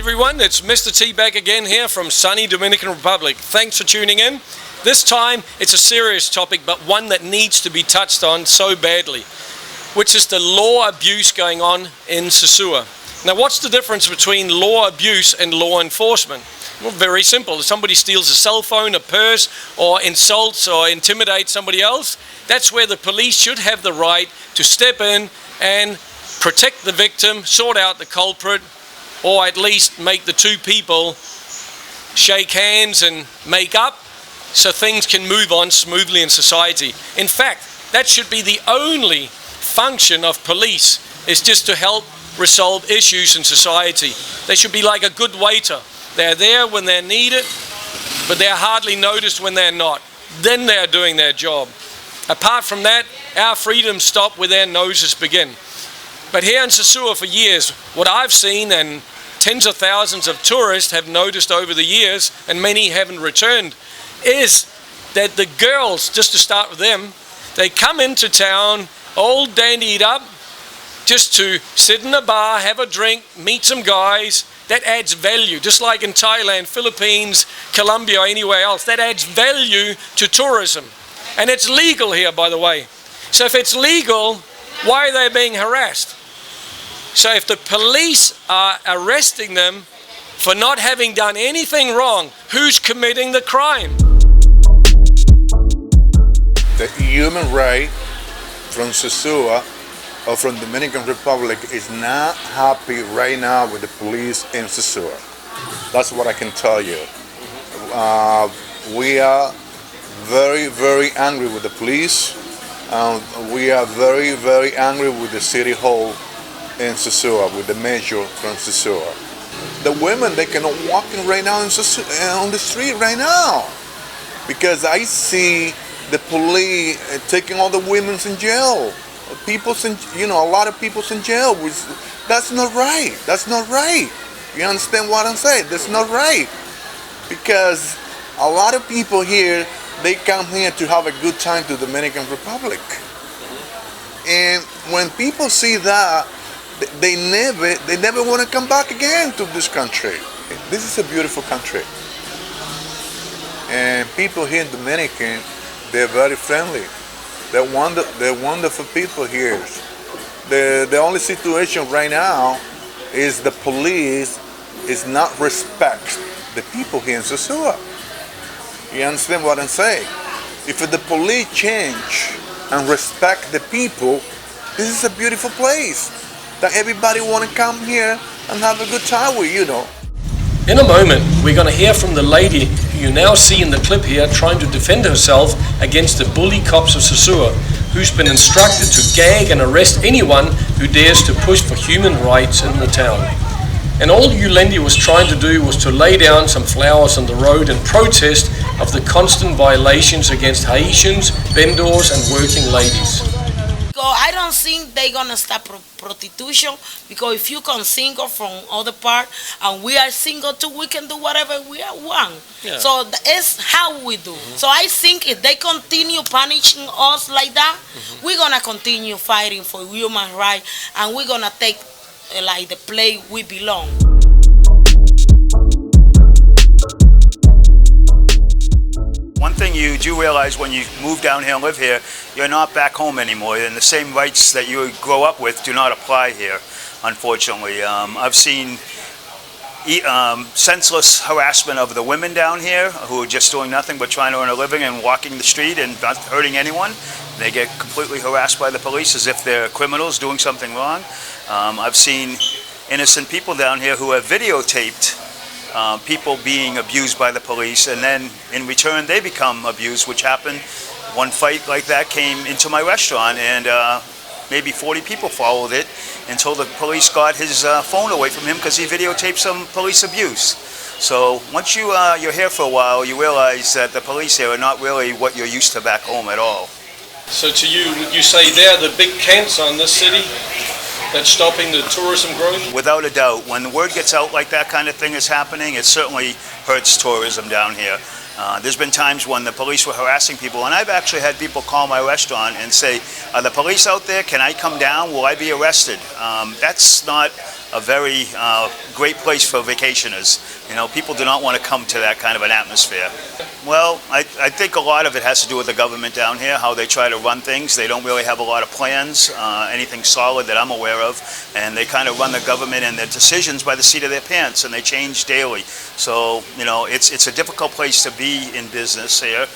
everyone, it's Mr.T back again here from sunny Dominican Republic. Thanks for tuning in. This time it's a serious topic, but one that needs to be touched on so badly, which is the law abuse going on in Sosua. Now, what's the difference between law abuse and law enforcement? Well, very simple. If somebody steals a cell phone, a purse, or insults or intimidates somebody else, that's where the police should have the right to step in and protect the victim, sort out the culprit, or at least make the two people shake hands and make up so things can move on smoothly in society. In fact, that should be the only function of police, is just to help resolve issues in society. They should be like a good waiter. They're there when they're needed, but they're hardly noticed when they're not. Then they're doing their job. Apart from that, our freedoms stop where their noses begin. But here in Sosua for years, what I've seen, and tens of thousands of tourists have noticed over the years, and many haven't returned, is that the girls, just to start with them, they come into town all dandied up just to sit in a bar, have a drink, meet some guys. That adds value, just like in Thailand, Philippines, Colombia, or anywhere else. That adds value to tourism. And it's legal here, by the way. So if it's legal, why are they being harassed? So if the police are arresting them for not having done anything wrong, who's committing the crime? The human right from Sosua or from Dominican Republic is not happy right now with the police in Sosua. That's what I can tell you. We are very, very angry with the police. We are very, very angry with the city hall in Sosua, with the mayor from Sosua. The women, they cannot walk in right now on the street right now, because I see the police taking all the women in jail. People's in, a lot of people's in jail. That's not right. That's not right. You understand what I'm saying? That's not right, because a lot of people here, they come here to have a good time to the Dominican Republic, and when people see that, they never want to come back again to this country. This is a beautiful country, and people here in Dominican, they're very friendly. They're wonderful people here. The only situation right now is the police is not respect the people here in Sosua. You understand what I'm saying? If the police change and respect the people, this is a beautiful place that everybody want to come here and have a good time with, In a moment, we're going to hear from the lady who you now see in the clip here trying to defend herself against the bully cops of Sosua, who's been instructed to gag and arrest anyone who dares to push for human rights in the town. And all Yulendi was trying to do was to lay down some flowers on the road in protest of the constant violations against Haitians, vendors and working ladies. I don't think they're gonna stop prostitution, because if you can single from other part and we are single too, we can do whatever we want. Yeah. So it's how we do. So I think if they continue punishing us like that, we're gonna continue fighting for human rights, and we're gonna take like the place we belong. One thing you do realize when you move down here and live here, you're not back home anymore, and the same rights that you grow up with do not apply here, unfortunately. I've seen senseless harassment of the women down here who are just doing nothing but trying to earn a living and walking the street and not hurting anyone. They get completely harassed by the police as if they're criminals doing something wrong. I've seen innocent people down here who have videotaped people being abused by the police, and then in return they become abused, which happened. One fight like that came into my restaurant, and maybe 40 people followed it until the police got his phone away from him because he videotaped some police abuse. So once you're here for a while, you realize that the police here are not really what you're used to back home at all. So to you, would you say they're the big cancer in this city that's stopping the tourism growth? Without a doubt. When the word gets out like that kind of thing is happening, it certainly hurts tourism down here. There's been times when the police were harassing people, and I've actually had people call my restaurant and say, "Are the police out there? Can I come down? Will I be arrested?" That's not a very great place for vacationers. You know, people do not want to come to that kind of an atmosphere. Well, I think a lot of it has to do with the government down here, how they try to run things. They don't really have a lot of plans, anything solid that I'm aware of, and they kind of run the government and their decisions by the seat of their pants, and they change daily. So, you know, it's a difficult place to be in business here.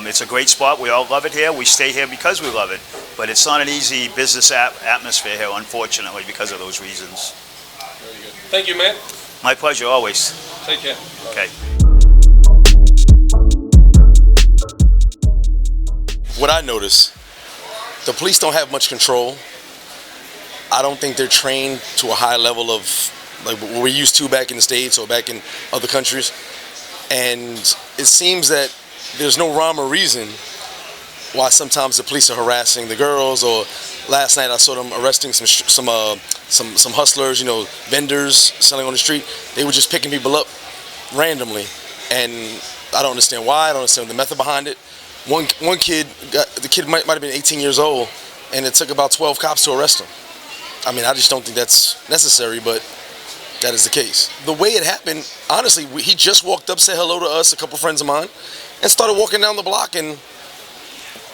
It's a great spot. We all love it here. We stay here because we love it. But it's not an easy business atmosphere here, unfortunately, because of those reasons. Very good. Thank you, man. My pleasure, always. Take care. Okay. What I notice, the police don't have much control. I don't think they're trained to a high level of like what we're used to back in the States or back in other countries. And it seems that there's no rhyme or reason why sometimes the police are harassing the girls. Or last night I saw them arresting some hustlers, you know, vendors selling on the street. They were just picking people up randomly, and I don't understand why. I don't understand the method behind it. One kid, the kid might have been 18 years old, and it took about 12 cops to arrest him. I mean, I just don't think that's necessary, but that is the case. The way it happened, honestly, he just walked up, said hello to us, a couple friends of mine, and started walking down the block, and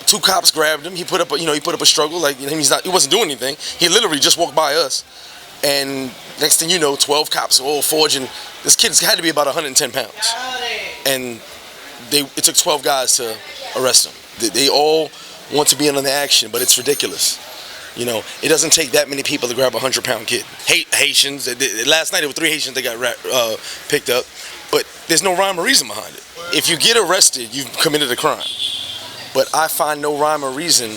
2 cops grabbed him. He put up a struggle. Like, you know, he wasn't doing anything. He literally just walked by us, and next thing you know, 12 cops all forging. This kid's had to be about 110 pounds, and it took 12 guys to arrest him. They all want to be in on the action, but it's ridiculous. You know, it doesn't take that many people to grab a 100-pound kid. Haitians. Last night there were 3 Haitians that got picked up, but there's no rhyme or reason behind it. If you get arrested, you've committed a crime. But I find no rhyme or reason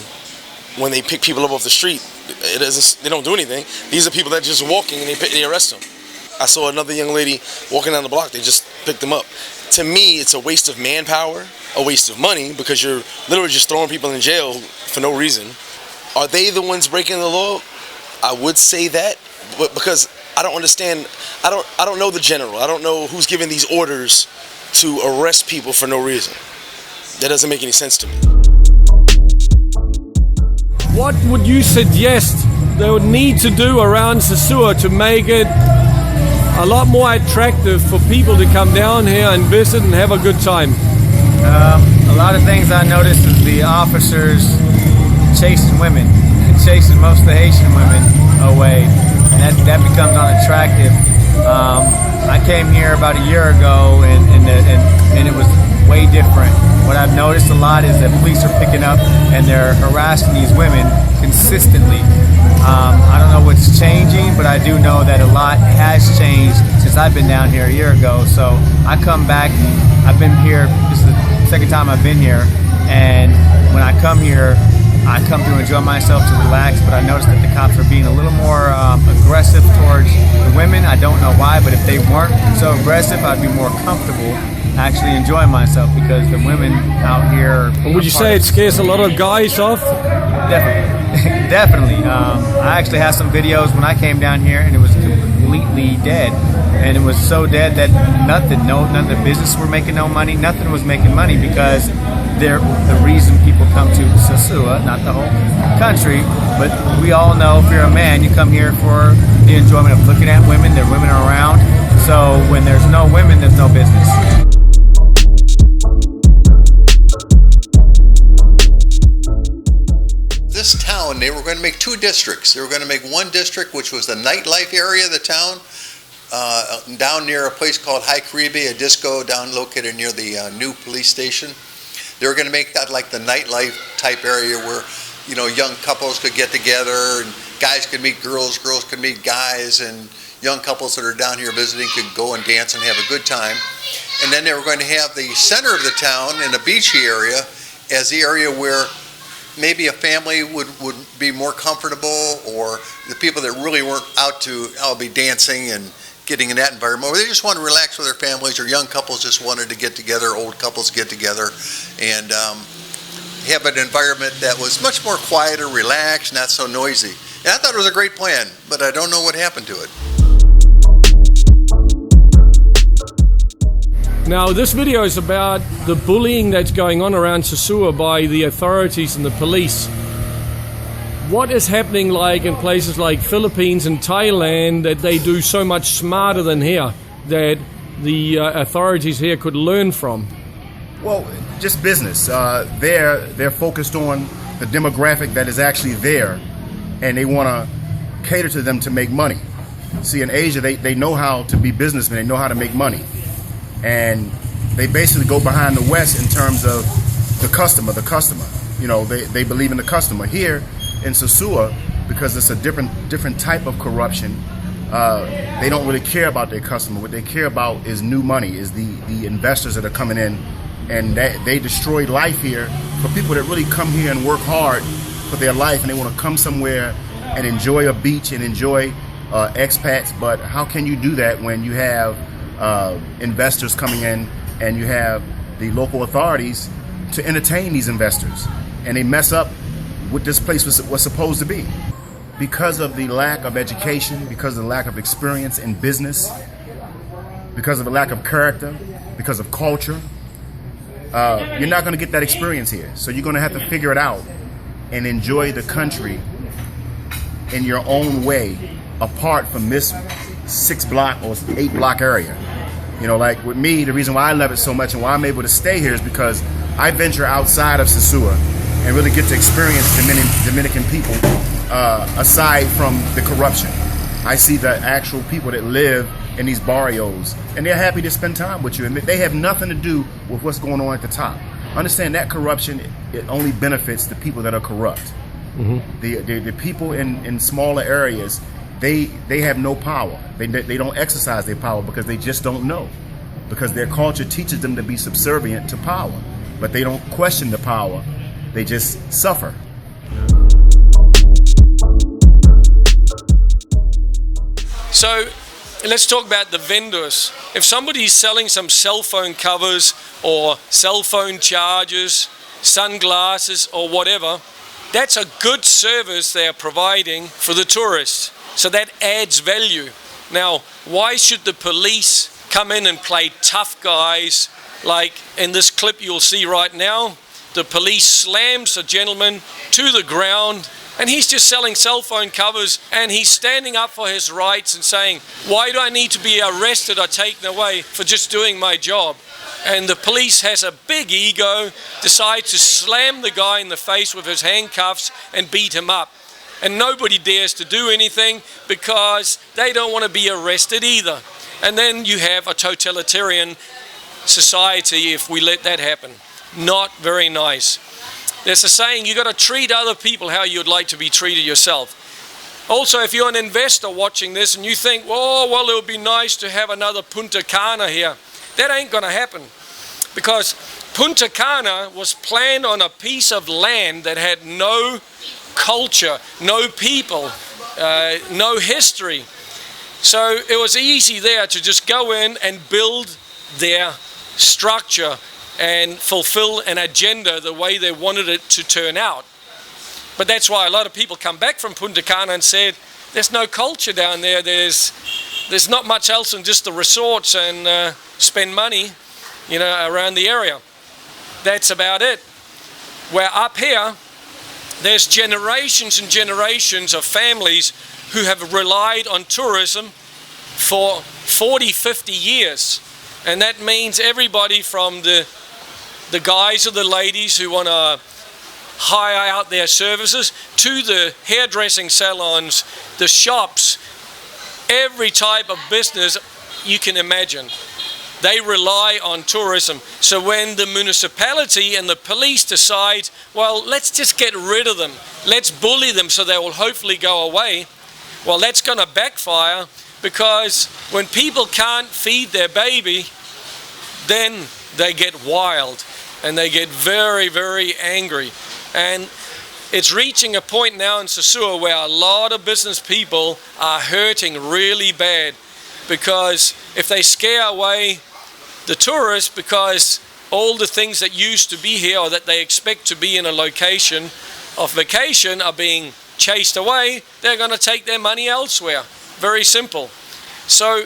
when they pick people up off the street. They don't do anything. These are people that are just walking and they arrest them. I saw another young lady walking down the block. They just picked them up. To me, it's a waste of manpower, a waste of money, because you're literally just throwing people in jail for no reason. Are they the ones breaking the law? I would say that, but because I don't understand, I don't know the general. I don't know who's giving these orders to arrest people for no reason. That doesn't make any sense to me. What would you suggest they would need to do around Sosua to make it a lot more attractive for people to come down here and visit and have a good time? A lot of things I noticed is the officers chasing women, chasing most of the Haitian women away, and that becomes unattractive. I came here about a year ago, and it was way different. What I've noticed a lot is that police are picking up and they're harassing these women consistently. I don't know what's changing, but I do know that a lot has changed since I've been down here a year ago. So I come back, I've been here, this is the second time I've been here, and when I come here, I come to enjoy myself, to relax, but I noticed that the cops are being a little more aggressive towards the women. I don't know why, but if they weren't so aggressive, I'd be more comfortable actually enjoying myself, because the women out here... Would you say it scares a lot of guys off? Definitely. Definitely. I actually have some videos when I came down here and it was completely dead. And it was so dead that none of the business were making no money. Nothing was making money, because the reason people come to Sosua, not the whole country, but we all know if you're a man, you come here for the enjoyment of looking at women. There are women around. So when there's no women, there's no business. This town, they were going to make 2 districts. They were going to make one district, which was the nightlife area of the town, down near a place called High Caribe, a disco down located near the new police station. They were going to make that like the nightlife type area where, you know, young couples could get together, and guys could meet girls, girls could meet guys, and young couples that are down here visiting could go and dance and have a good time. And then they were going to have the center of the town in a beachy area as the area where maybe a family would be more comfortable, or the people that really weren't out to be dancing and getting in that environment, or they just want to relax with their families, or young couples just wanted to get together, old couples get together, and have an environment that was much more quieter, relaxed, not so noisy. And I thought it was a great plan, but I don't know what happened to it. Now, this video is about the bullying that's going on around Sosua by the authorities and the police. What is happening like in places like Philippines and Thailand that they do so much smarter than here, that the authorities here could learn from? Well, just business. They're focused on the demographic that is actually there, and they want to cater to them to make money. See, in Asia, they know how to be businessmen. They know how to make money. And they basically go behind the West in terms of the customer. You know, they believe in the customer. Here in Sosua, because it's a different type of corruption, they don't really care about their customer. What they care about is new money, is the investors that are coming in, and they destroy life here for people that really come here and work hard for their life, and they want to come somewhere and enjoy a beach and enjoy expats. But how can you do that when you have investors coming in and you have the local authorities to entertain these investors, and they mess up what this place was supposed to be because of the lack of education, because of the lack of experience in business, because of the lack of character, because of culture. You're not going to get that experience here, so you're going to have to figure it out and enjoy the country in your own way, apart from this 6-block or 8-block area. You know, like with me, the reason why I love it so much and why I'm able to stay here is because I venture outside of Sosua and really get to experience Dominican people aside from the corruption. I see the actual people that live in these barrios, and they're happy to spend time with you, and they have nothing to do with what's going on at the top. Understand that corruption, it only benefits the people that are corrupt. Mm-hmm. The people in smaller areas, they have no power. They don't exercise their power because they just don't know. Because their culture teaches them to be subservient to power. But they don't question the power. They just suffer. So let's talk about the vendors. If somebody's selling some cell phone covers or cell phone chargers, sunglasses or whatever, that's a good service they're providing for the tourists. So that adds value. Now, why should the police come in and play tough guys? Like in this clip you'll see right now, the police slams a gentleman to the ground, and he's just selling cell phone covers, and he's standing up for his rights and saying, why do I need to be arrested or taken away for just doing my job? And the police has a big ego, decides to slam the guy in the face with his handcuffs and beat him up. And nobody dares to do anything because they don't want to be arrested either. And then you have a totalitarian society if we let that happen. Not very nice. There's a saying, you got to treat other people how you'd like to be treated yourself. Also, if you're an investor watching this and you think, oh, well, it would be nice to have another Punta Cana here, that ain't going to happen. Because Punta Cana was planned on a piece of land that had no culture, no people, no history. So it was easy there to just go in and build their structure and fulfill an agenda the way they wanted it to turn out. But that's why a lot of people come back from Punta Cana and said, there's no culture down there, there's not much else than just the resorts and spend money, you know, around the area. That's about it. Where up here, there's generations and generations of families who have relied on tourism for 40, 50 years. And that means everybody from the guys or the ladies who want to hire out their services to the hairdressing salons, the shops, every type of business you can imagine. They rely on tourism. So when the municipality and the police decide, well, let's just get rid of them, let's bully them so they will hopefully go away, well, that's going to backfire, because when people can't feed their baby, then they get wild and they get very, very angry. And it's reaching a point now in Sosua where a lot of business people are hurting really bad, because if they scare away the tourists, because all the things that used to be here or that they expect to be in a location of vacation are being chased away, they're going to take their money elsewhere. Very simple. So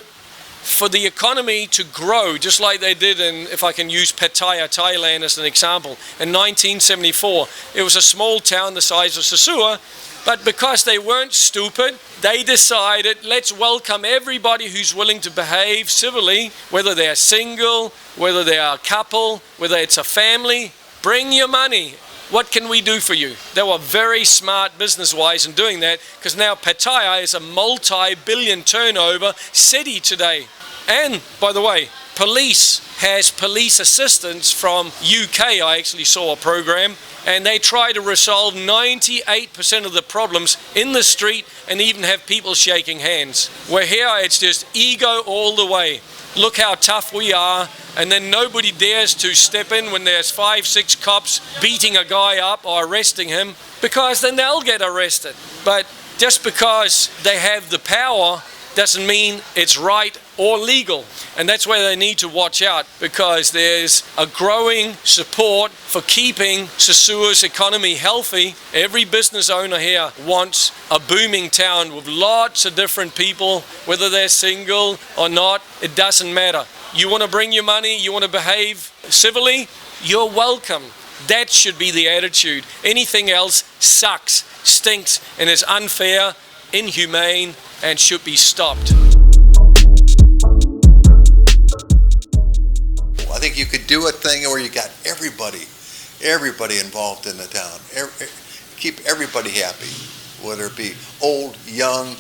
for the economy to grow, just like they did in, if I can use Pattaya, Thailand as an example, in 1974. It was a small town the size of Sosua, but because they weren't stupid, they decided, let's welcome everybody who's willing to behave civilly, whether they're single, whether they are a couple, whether it's a family. Bring your money. What can we do for you? They were very smart business-wise in doing that, because now Pattaya is a multi-billion turnover city today. And, by the way, police has police assistance from UK. I actually saw a program, and they try to resolve 98% of the problems in the street and even have people shaking hands. Where here, it's just ego all the way. Look how tough we are, and then nobody dares to step in when there's 5, 6 cops beating a guy up or arresting him, because then they'll get arrested. But just because they have the power doesn't mean it's right or legal. And that's where they need to watch out, because there's a growing support for keeping Sosua's economy healthy. Every business owner here wants a booming town with lots of different people, whether they're single or not, it doesn't matter. You want to bring your money, you want to behave civilly, you're welcome. That should be the attitude. Anything else sucks, stinks, and is unfair, inhumane, and should be stopped. I think you could do a thing where you got everybody involved in the town. Keep everybody happy, whether it be old, young,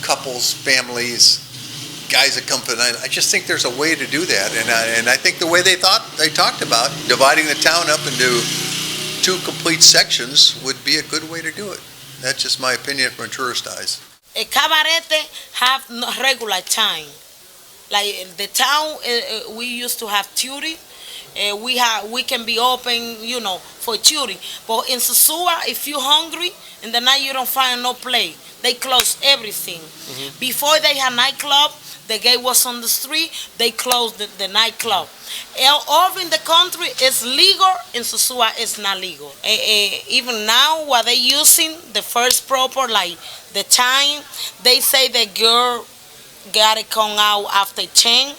couples, families, guys that come from the island. I just think there's a way to do that, and I think the way they talked about dividing the town up into 2 complete sections would be a good way to do it. That's just my opinion from tourist eyes. A cabaret have no regular time. Like the town, we used to have tutoring. We can be open, for tutoring. But in Sosua, if you're hungry in the night, you don't find no play. They close everything. Mm-hmm. Before they had nightclub, the gate was on the street. They closed the nightclub. All in the country is legal. In Sosua, it's not legal. Even now, what they using the first proper, like the time, they say the girl gotta come out after 10, in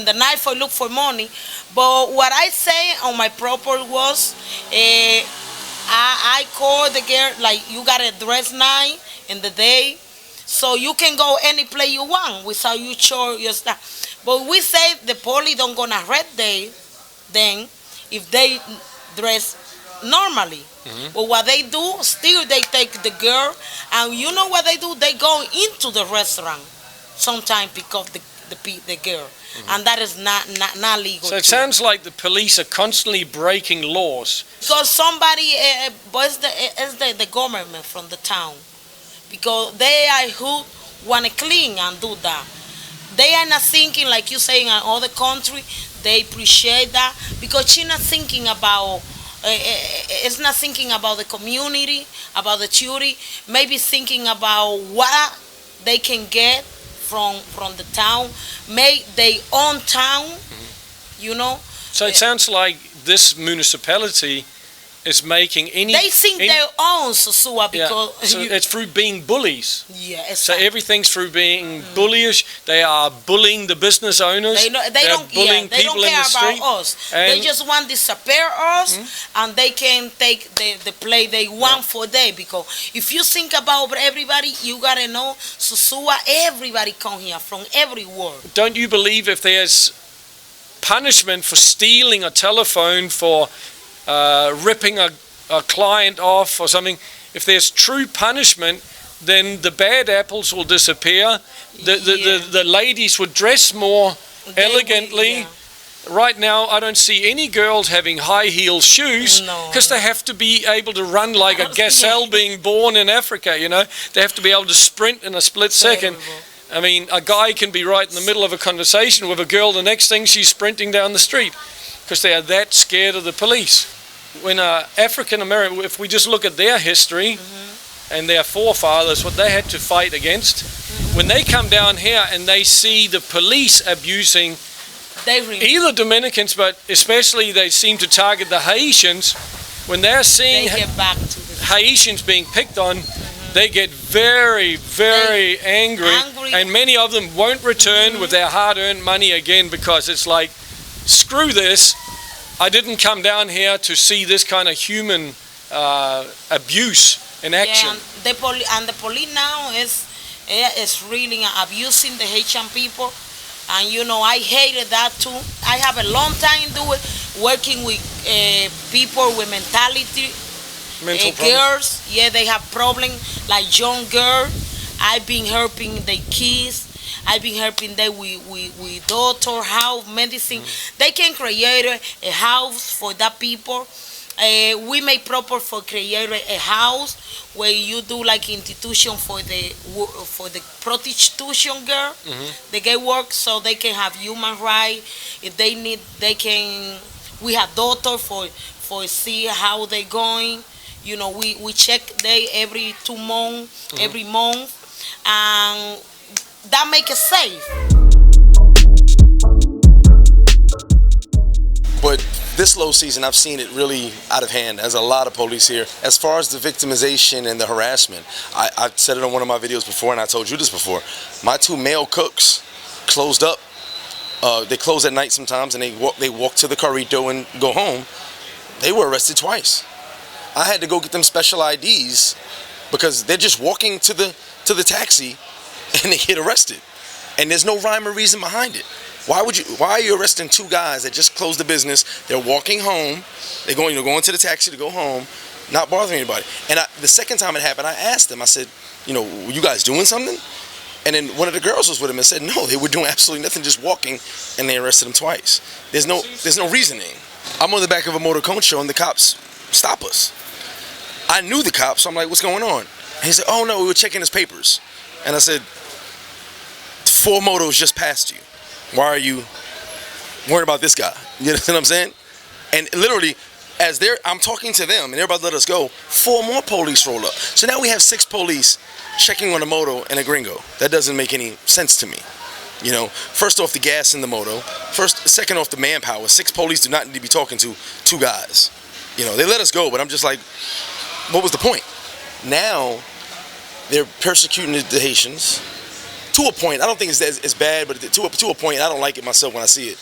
the night for look for money. But what I say on my proper was, I call the girl, like, you gotta dress nice in the day, so you can go any place you want without you show your stuff. But we say the police don't gonna arrest them if they dress normally. Mm-hmm. But what they do, still they take the girl, and you know what they do? They go into the restaurant sometimes pick up the girl, mm-hmm. and that is not legal. So it sounds like the police are constantly breaking laws. Because somebody, but it's the government from the town, because they are who want to clean and do that. They are not thinking, like you say, in other country, they appreciate that, because she's not thinking about. It's not thinking about the community, about the charity, maybe thinking about what they can get from the town, make their own town, So it sounds like this municipality is making They think their own Sosua, because... Yeah. So it's through being bullies. Yeah, exactly. So everything's through being bullish. They are bullying the business owners. They don't care about us. They just want to disappear us, and they can take the play they want for them. Because if you think about everybody, you got to know, Sosua, everybody come here from everywhere. Don't you believe if there's punishment for stealing a telephone, for ripping a client off or something, if there's true punishment, then the bad apples will disappear. The ladies would dress more elegantly. Right now, I don't see any girls having high heel shoes, because they have to be able to run like a gazelle being born in Africa, They have to be able to sprint in a split second. I mean, a guy can be right in the middle of a conversation with a girl, the next thing she's sprinting down the street, because they are that scared of the police. When African American, if we just look at their history and their forefathers, what they had to fight against, when they come down here and they see the police abusing either Dominicans, but especially they seem to target the Haitians, when they're seeing Haitians being picked on, they get very, very angry, and many of them won't return with their hard-earned money again, because it's like, screw this, I didn't come down here to see this kind of human abuse in action. Yeah, and the police now is really abusing the Haitian people, and you know, I hated that too. I have a long time working with people with mental girls. Yeah, they have problems, like young girls. I've been helping the kids. I've been helping them with doctor, house, medicine. They can create a house for that people. We make proper for create a house where you do like institution for the prostitution girl. They get work so they can have human rights. If they need, they can. We have doctor for see how they going. You know, we check they every 2 months, every month, and that make it safe. But this low season, I've seen it really out of hand. There's a lot of police here. As far as the victimization and the harassment, I said it on one of my videos before, and I told you this before. My 2 male cooks closed up. They close at night sometimes, and they walk to the carrito and go home. They were arrested twice. I had to go get them special IDs because they're just walking to the taxi and they get arrested. And there's no rhyme or reason behind it. Why are you arresting 2 guys that just closed the business? They're walking home. They're going to the taxi to go home, not bothering anybody. And the second time it happened, I asked them, I said, were you guys doing something? And then one of the girls was with him and said, no, they were doing absolutely nothing, just walking, and they arrested him twice. There's no reasoning. I'm on the back of a motor coach show, and the cops stop us. I knew the cops, so I'm like, what's going on? And he said, oh no, we were checking his papers. And I said, 4 motos just passed you. Why are you worried about this guy? You know what I'm saying? And literally, I'm talking to them, and they're about to let us go, 4 more police roll up. So now we have 6 police checking on a moto and a gringo. That doesn't make any sense to me. First off the gas in the moto. Second off the manpower. 6 police do not need to be talking to 2 guys. They let us go, but I'm just like, what was the point? Now, they're persecuting the Haitians. To a point, I don't think it's as bad, but to a point, I don't like it myself when I see it.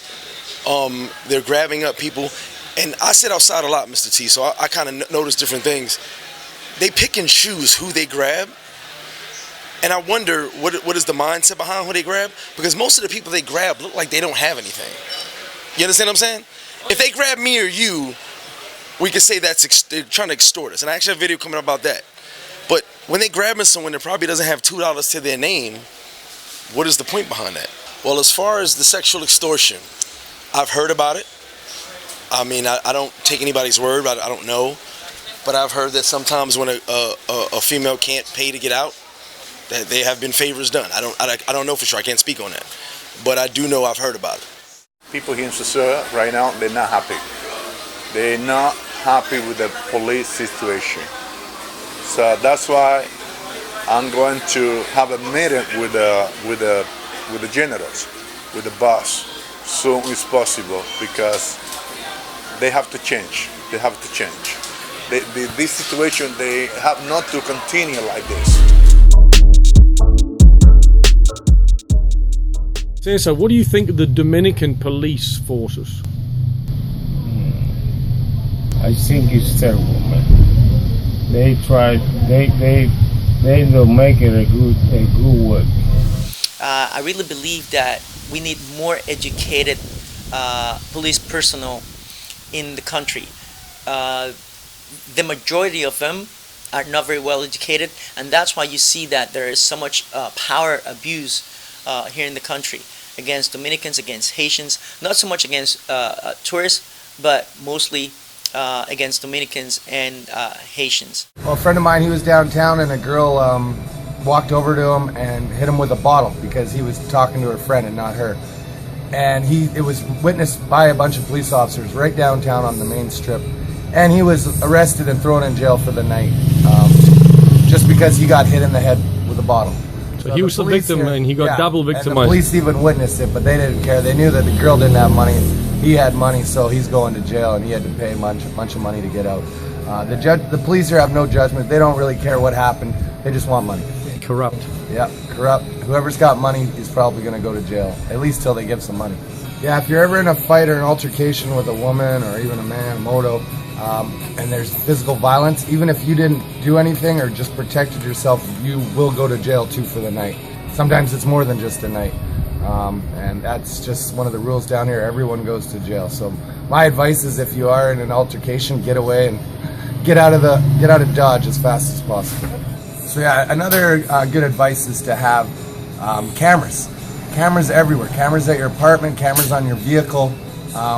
They're grabbing up people. And I sit outside a lot, Mr. T, so I kind of notice different things. They pick and choose who they grab. And I wonder what is the mindset behind who they grab? Because most of the people they grab look like they don't have anything. You understand what I'm saying? If they grab me or you, we could say they're trying to extort us. And I actually have a video coming up about that. But when they grabbing someone that probably doesn't have $2 to their name, what is the point behind that? Well, as far as the sexual extortion, I've heard about it. I mean, I don't take anybody's word, I don't know. But I've heard that sometimes when a female can't pay to get out, that they have been favors done. I don't know for sure. I can't speak on that. But I do know I've heard about it. People here in Sosua right now, they're not happy. They're not happy with the police situation. So that's why I'm going to have a meeting with the generals, with the boss, soon as possible, because they have to change. They have to change. This situation, they have not to continue like this. So what do you think of the Dominican police forces? I think it's terrible, man. They try, they don't make it a good work. I really believe that we need more educated police personnel in the country. The majority of them are not very well educated, and that's why you see that there is so much power abuse here in the country against Dominicans, against Haitians, not so much against tourists, but mostly against Dominicans and Haitians. Well, a friend of mine, he was downtown, and a girl walked over to him and hit him with a bottle because he was talking to her friend and not her. And it was witnessed by a bunch of police officers right downtown on the main strip. And he was arrested and thrown in jail for the night just because he got hit in the head with a bottle. So he was the victim and he got double victimized. And the police even witnessed it, but they didn't care. They knew that the girl didn't have money. He had money, so he's going to jail, and he had to pay a bunch of money to get out. The police here have no judgment. They don't really care what happened. They just want money. Corrupt. Yeah, corrupt. Whoever's got money is probably going to go to jail, at least till they give some money. Yeah, if you're ever in a fight or an altercation with a woman or even a man, a moto, and there's physical violence, even if you didn't do anything or just protected yourself, you will go to jail too for the night. Sometimes it's more than just a night. And that's just one of the rules down here. Everyone goes to jail. So my advice is, if you are in an altercation, get away and get out of Dodge as fast as possible. So yeah, another good advice is to have cameras. Cameras everywhere. Cameras at your apartment, cameras on your vehicle,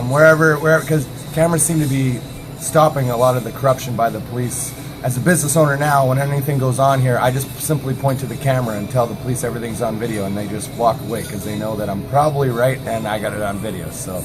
wherever, because cameras seem to be stopping a lot of the corruption by the police. As a business owner now, when anything goes on here, I just simply point to the camera and tell the police everything's on video, and they just walk away because they know that I'm probably right and I got it on video. So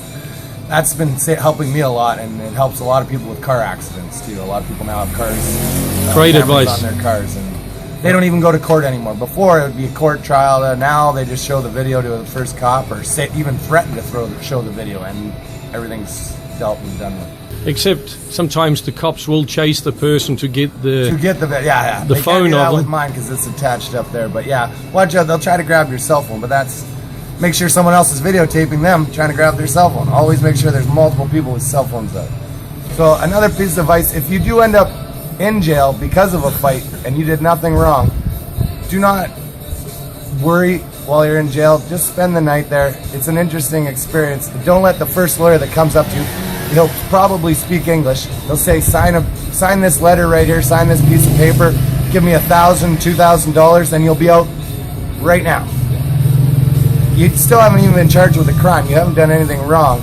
that's been helping me a lot, and it helps a lot of people with car accidents too. A lot of people now have cars, Great cameras advice on their cars, and they don't even go to court anymore. Before it would be a court trial. Now they just show the video to the first cop, or even threaten to show the video, and everything's dealt and done with. Except sometimes the cops will chase the person to get the The phone can't do that of with them. mine because it's attached up there. But yeah, watch out. They'll try to grab your cell phone, but make sure someone else is videotaping them trying to grab their cell phone. Always make sure there's multiple people with cell phones out. So another piece of advice: if you do end up in jail because of a fight and you did nothing wrong, do not worry while you're in jail. Just spend the night there. It's an interesting experience. Don't let the first lawyer that comes up to you, he'll probably speak English. He'll say, sign this letter right here, sign this piece of paper, give me $1,000, $2,000, and you'll be out right now. You still haven't even been charged with a crime. You haven't done anything wrong.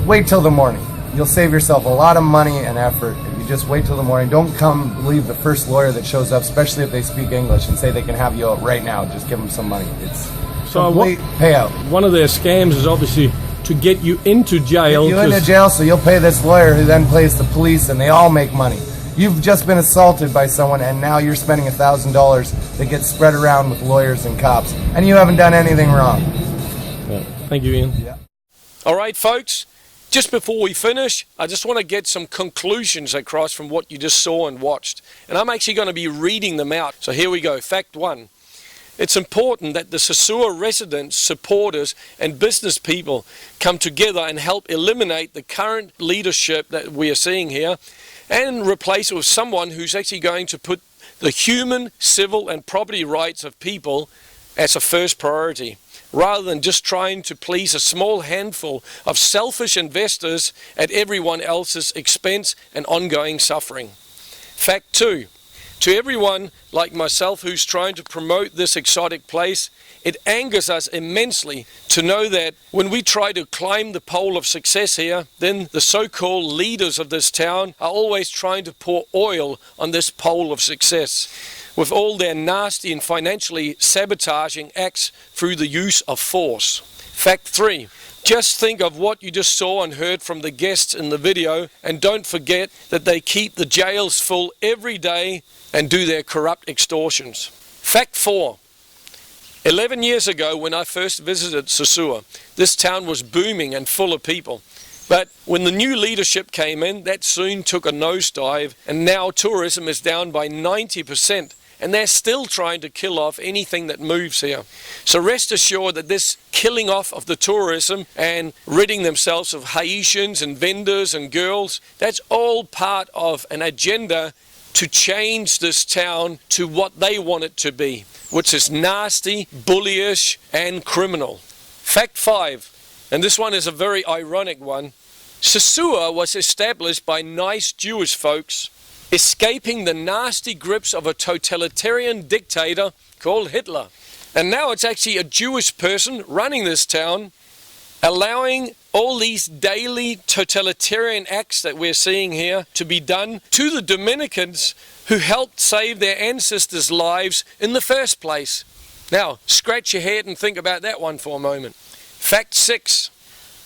Wait till the morning. You'll save yourself a lot of money and effort if you just wait till the morning. Don't come believe the first lawyer that shows up, especially if they speak English, and say they can have you out right now. Just give them some money. It's complete payout. One of their scams is obviously to get you into jail. Get you into jail, so you'll pay this lawyer who then pays the police, and they all make money. You've just been assaulted by someone, and now you're spending $1,000 that gets spread around with lawyers and cops, and you haven't done anything wrong. Yeah. Thank you, Ian. Yeah. All right, folks. Just before we finish, I just want to get some conclusions across from what you just saw and watched. And I'm actually going to be reading them out. So here we go. Fact 1. It's important that the Sosua residents, supporters, and business people come together and help eliminate the current leadership that we are seeing here and replace it with someone who's actually going to put the human, civil, and property rights of people as a first priority, rather than just trying to please a small handful of selfish investors at everyone else's expense and ongoing suffering. Fact 2. To everyone like myself who's trying to promote this exotic place, it angers us immensely to know that when we try to climb the pole of success here, then the so-called leaders of this town are always trying to pour oil on this pole of success with all their nasty and financially sabotaging acts through the use of force. Fact 3. Just think of what you just saw and heard from the guests in the video, and don't forget that they keep the jails full every day and do their corrupt extortions. Fact 4. 11 years ago, when I first visited Sosua, this town was booming and full of people. But when the new leadership came in, that soon took a nosedive, and now tourism is down by 90%. And they're still trying to kill off anything that moves here. So rest assured that this killing off of the tourism and ridding themselves of Haitians and vendors and girls, that's all part of an agenda to change this town to what they want it to be, which is nasty, bullyish, and criminal. Fact 5, and this one is a very ironic one. Sosua was established by nice Jewish folks escaping the nasty grips of a totalitarian dictator called Hitler. And now it's actually a Jewish person running this town, allowing all these daily totalitarian acts that we're seeing here to be done to the Dominicans who helped save their ancestors' lives in the first place. Now, scratch your head and think about that one for a moment. Fact 6.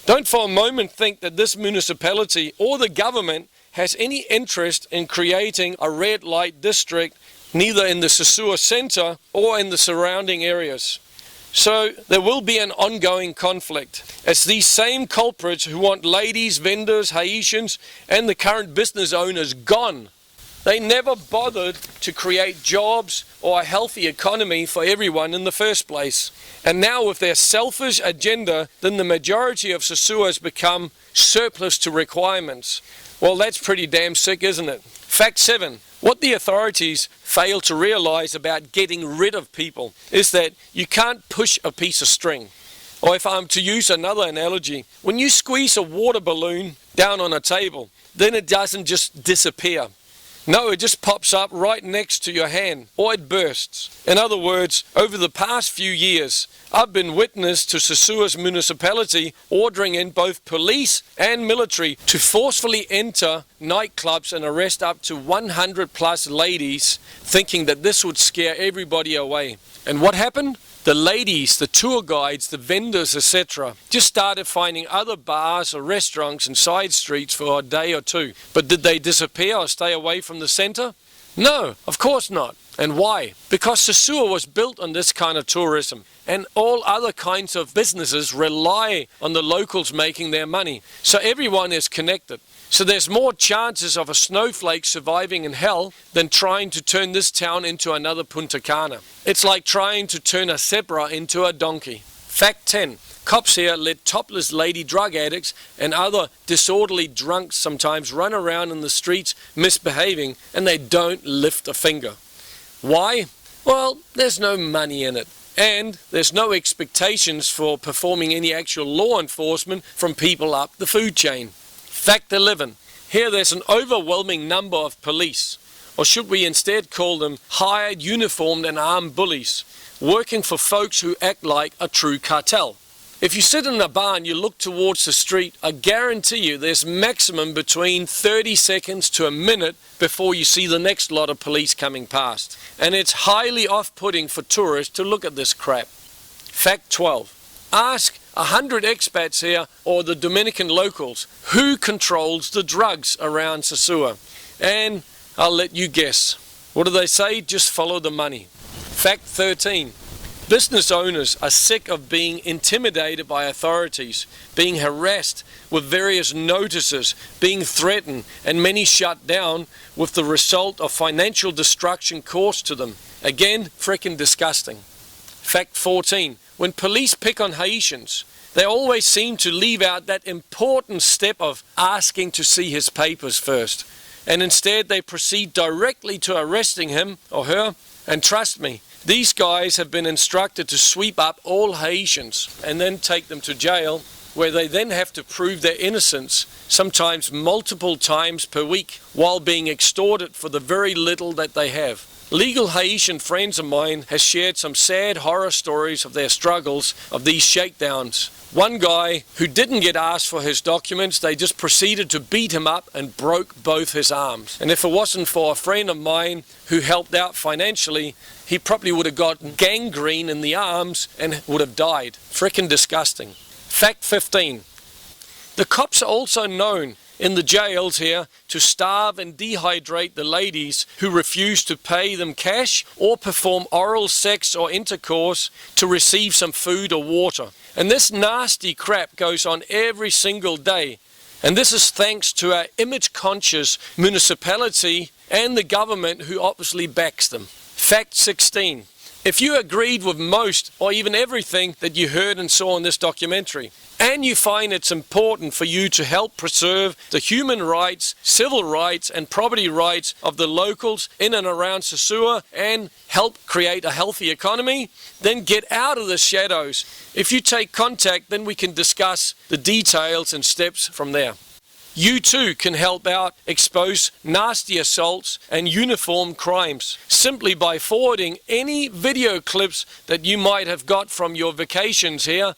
Don't for a moment think that this municipality or the government has any interest in creating a red light district, neither in the Sosua Center or in the surrounding areas. So there will be an ongoing conflict, as these same culprits who want ladies, vendors, Haitians, and the current business owners gone They never bothered to create jobs or a healthy economy for everyone in the first place. And now with their selfish agenda, then the majority of Sosua has become surplus to requirements. Well, that's pretty damn sick, isn't it? Fact 7. What the authorities fail to realize about getting rid of people is that you can't push a piece of string. Or if I'm to use another analogy, when you squeeze a water balloon down on a table, then it doesn't just disappear. No, it just pops up right next to your hand, or it bursts. In other words, over the past few years, I've been witness to Sosua's municipality ordering in both police and military to forcefully enter nightclubs and arrest up to 100 plus ladies, thinking that this would scare everybody away. And what happened? The ladies, the tour guides, the vendors, etc. just started finding other bars or restaurants and side streets for a day or two. But did they disappear or stay away from the center? No, of course not. And why? Because Sosua was built on this kind of tourism, and all other kinds of businesses rely on the locals making their money. So everyone is connected. So there's more chances of a snowflake surviving in hell than trying to turn this town into another Punta Cana. It's like trying to turn a zebra into a donkey. Fact 10. Cops here let topless lady drug addicts and other disorderly drunks sometimes run around in the streets misbehaving, and they don't lift a finger. Why? Well, there's no money in it. And there's no expectations for performing any actual law enforcement from people up the food chain. Fact 11. Here there's an overwhelming number of police, or should we instead call them hired, uniformed and armed bullies, working for folks who act like a true cartel. If you sit in a bar and you look towards the street, I guarantee you there's maximum between 30 seconds to a minute before you see the next lot of police coming past. And it's highly off-putting for tourists to look at this crap. Fact 12. Ask 100 expats here or the Dominican locals who controls the drugs around Sosua. And I'll let you guess. What do they say? Just follow the money. Fact 13. Business owners are sick of being intimidated by authorities, being harassed with various notices, being threatened, and many shut down, with the result of financial destruction caused to them. Again, frickin' disgusting. Fact 14. When police pick on Haitians, they always seem to leave out that important step of asking to see his papers first. And instead they proceed directly to arresting him or her. And trust me, these guys have been instructed to sweep up all Haitians and then take them to jail, where they then have to prove their innocence, sometimes multiple times per week, while being extorted for the very little that they have. Legal Haitian friends of mine has shared some sad horror stories of their struggles of these shakedowns. One guy who didn't get asked for his documents, they just proceeded to beat him up and broke both his arms. And if it wasn't for a friend of mine who helped out financially, he probably would have gotten gangrene in the arms and would have died. Frickin' disgusting. Fact 15. The cops are also known in the jails here to starve and dehydrate the ladies who refuse to pay them cash or perform oral sex or intercourse to receive some food or water. And this nasty crap goes on every single day. And this is thanks to our image-conscious municipality and the government who obviously backs them. Fact 16. If you agreed with most or even everything that you heard and saw in this documentary, and you find it's important for you to help preserve the human rights, civil rights and property rights of the locals in and around Sosua and help create a healthy economy, then get out of the shadows. If you take contact, then we can discuss the details and steps from there. You too can help out expose nasty assaults and uniform crimes simply by forwarding any video clips that you might have got from your vacations here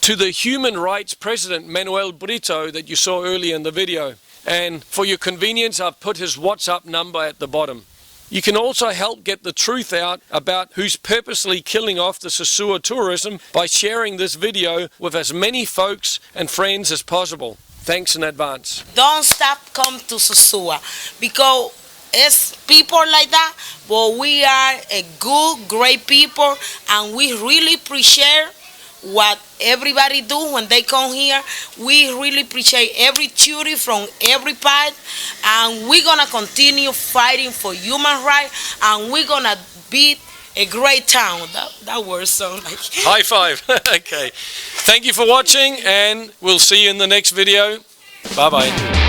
to the Human Rights President Manuel Brito that you saw earlier in the video. And for your convenience, I've put his WhatsApp number at the bottom. You can also help get the truth out about who's purposely killing off the Sosua tourism by sharing this video with as many folks and friends as possible. Thanks in advance. Don't stop come to Sosua because it's people like that, but we are a good, great people, and we really appreciate what everybody do when they come here. We really appreciate every duty from every part, and we're gonna continue fighting for human rights, and we're gonna be a great town. That word sounds like high five. Okay, thank you for watching, and we'll see you in the next video. Bye bye.